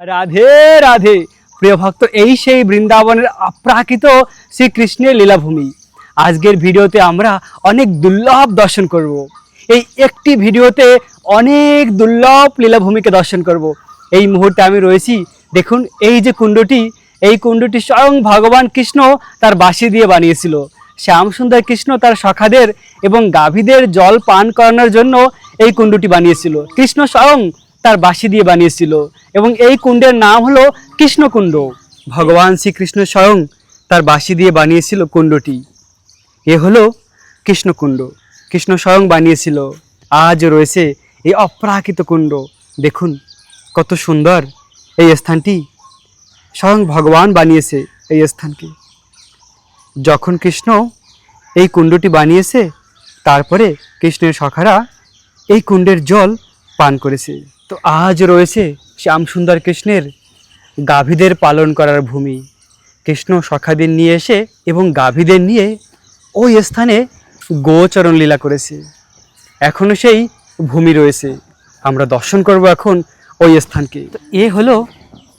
রাধে রাধে। প্রিয় ভক্ত, এই সেই বৃন্দাবনের অপ্রাকৃত শ্রীকৃষ্ণের লীলাভূমি। আজকের ভিডিওতে আমরা অনেক দুর্লভ দর্শন করব। এই একটি ভিডিওতে অনেক দুর্লভ লীলাভূমিকে দর্শন করব। এই মুহূর্তে আমি রয়েছি, দেখুন এই যে কুণ্ডটি, এই কুণ্ডটি স্বয়ং ভগবান কৃষ্ণ তার বাঁশি দিয়ে বানিয়েছিল। শ্যামসুন্দর কৃষ্ণ তার সখাদের এবং গাভীদের জল পান করানোর জন্য এই কুণ্ডটি বানিয়েছিল। কৃষ্ণ স্বয়ং তার বাঁশি দিয়ে বানিয়েছিল এবং এই কুণ্ডের নাম হলো কৃষ্ণকুণ্ড। ভগবান শ্রীকৃষ্ণ স্বয়ং তার বাঁশি দিয়ে বানিয়েছিল কুণ্ডটি। এ হলো কৃষ্ণকুণ্ড, কৃষ্ণ স্বয়ং বানিয়েছিল। আজ রয়েছে এই অপ্রাকৃত কুণ্ড। দেখুন কত সুন্দর এই স্থানটি, স্বয়ং ভগবান বানিয়েছে এই স্থানকে। যখন কৃষ্ণ এই কুণ্ডটি বানিয়েছে, তারপরে কৃষ্ণের সখারা এই কুণ্ডের জল পান করেছে। তো আজ রয়েছে শ্যামসুন্দর কৃষ্ণের গাভীদের পালন করার ভূমি। কৃষ্ণ সখাদের নিয়ে এসে এবং গাভীদের নিয়ে ওই স্থানে গোচরণ লীলা করেছে। এখনও সেই ভূমি রয়েছে, আমরা দর্শন করব এখন ওই স্থানকে। তো এ হলো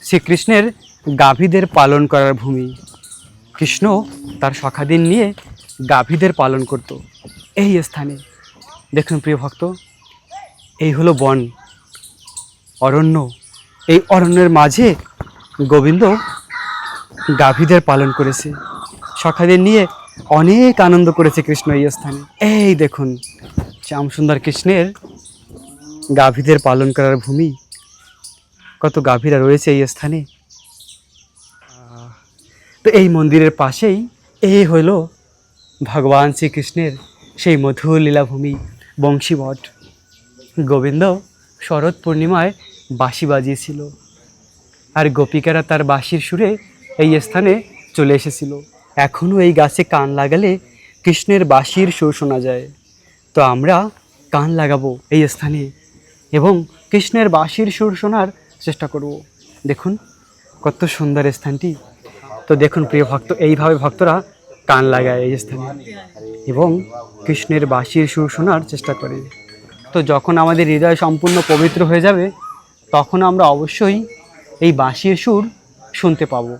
শ্রীকৃষ্ণের গাভীদের পালন করার ভূমি। কৃষ্ণ তার সখাদের নিয়ে গাভীদের পালন করত এই স্থানে। দেখুন প্রিয় ভক্ত, এই হলো বন, অরণ্য। এই অরণ্যের মাঝে গোবিন্দ গাভীদের পালন করেছে, সখাদের নিয়ে অনেক আনন্দ করেছে কৃষ্ণ এই স্থানে। এই দেখুন শ্যামসুন্দর কৃষ্ণের গাভীদের পালন করার ভূমি, কত গাভীরা রয়েছে এই স্থানে। তো এই মন্দিরের পাশেই এই হলো ভগবান শ্রীকৃষ্ণের সেই মধুর লীলাভূমি বংশীবট। গোবিন্দ শরৎ পূর্ণিমায় বাঁশি বাজিয়েছিল, আর গোপিকারা তার বাঁশির সুরে এই স্থানে চলে এসেছিল। এখনও এই গাছে কান লাগালে কৃষ্ণের বাঁশির সুর শোনা যায়। তো আমরা কান লাগাবো এই স্থানে এবং কৃষ্ণের বাঁশির সুর শোনার চেষ্টা করব। দেখুন কত সুন্দর স্থানটি। তো দেখুন প্রিয় ভক্ত, এইভাবে ভক্তরা কান লাগায় এই স্থানে এবং কৃষ্ণের বাঁশির সুর শোনার চেষ্টা করে। তো যখন আমাদের হৃদয় সম্পূর্ণ পবিত্র হয়ে যাবে, তখন আমরা অবশ্যই এই বাঁশির সুর শুনতে পাবো।